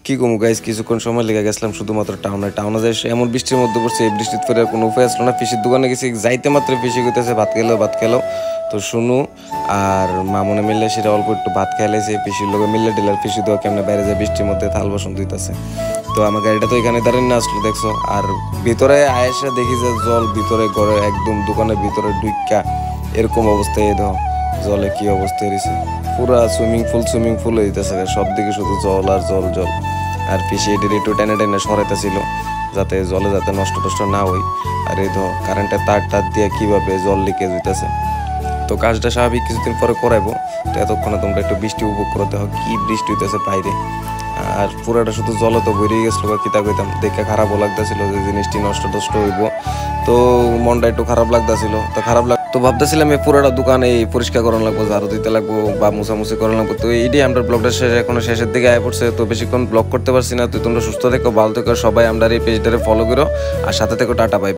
কি কমু গাইস, কিছুক্ষণ সময় লেগে গেছিলাম শুধুমাত্র টাউনে যাই এমন বৃষ্টির মধ্যে পড়ছে। এই বৃষ্টির পরে কোনো উপায় আসলো না। পিসির দোকানে গেছি, যাইতে মাত্র পিসি কইতেছে ভাত খেলো। তো শুনু আর মামুনে মিললে সেটা অল্প একটু ভাত খাইলেছে। পিসির লোকে মিললে ডিলার পিসি দেওয়া কেমনে বাইরে যায় বৃষ্টির মধ্যে থাল বাসন ধুইতেছে। তো আমার গাড়িটা তো এখানে দাঁড়িয়ে না আসলো দেখছো। আর ভিতরে আয়েসা দেখি যে জল ভিতরে ঘরে একদম দোকানের ভিতরে ঢুইকা এরকম অবস্থায় দেখো জলে কি অবস্থা হয়েছে। পুরা সুইমিং পুল হয়ে যেতেছে, সব দিকে শুধু জল আর জল জল। আর পিসি এটির একটু টেনে সরাইতেছিল যাতে জলে যাতে নষ্ট টষ্ট না হই। আর এই ধর কারেন্টের তার দিয়ে কিভাবে জল লিকেজ হইতেছে। তো কাজটা স্বাভাবিক কিছুদিন পরে করাইবো। তো এতক্ষণে তোমরা একটু বৃষ্টি উপভোগ করতে হয়, কি বৃষ্টি হইতেছে বাইরে। আর পুরাটা শুধু জলে তো বেরিয়ে গেছিলো বা কিতা কইতাম, দেখে খারাপও লাগতেছিল যে জিনিসটি নষ্ট টষ্ট হইব। তো মনটা একটু খারাপ লাগতেছিল। তো ভাবতেছিলাম এই পুরোটা দোকান এই পরিষ্কার করানো লাগবো, ঝাড়ু দিতে লাগবো বা মুছামুছি করানো লাগবো। তো এইটাই আমরা ব্লগটা এখনো শেষের দিকে আয় পড়ছে। তো বেশিক্ষণ ব্লগ করতে পারছি না। তো তোমরা সুস্থ থেকো, ভালো থেকো সবাই, আমরা এই পেজটারে ফলো করো আর সাথে থেকো। Tata bye.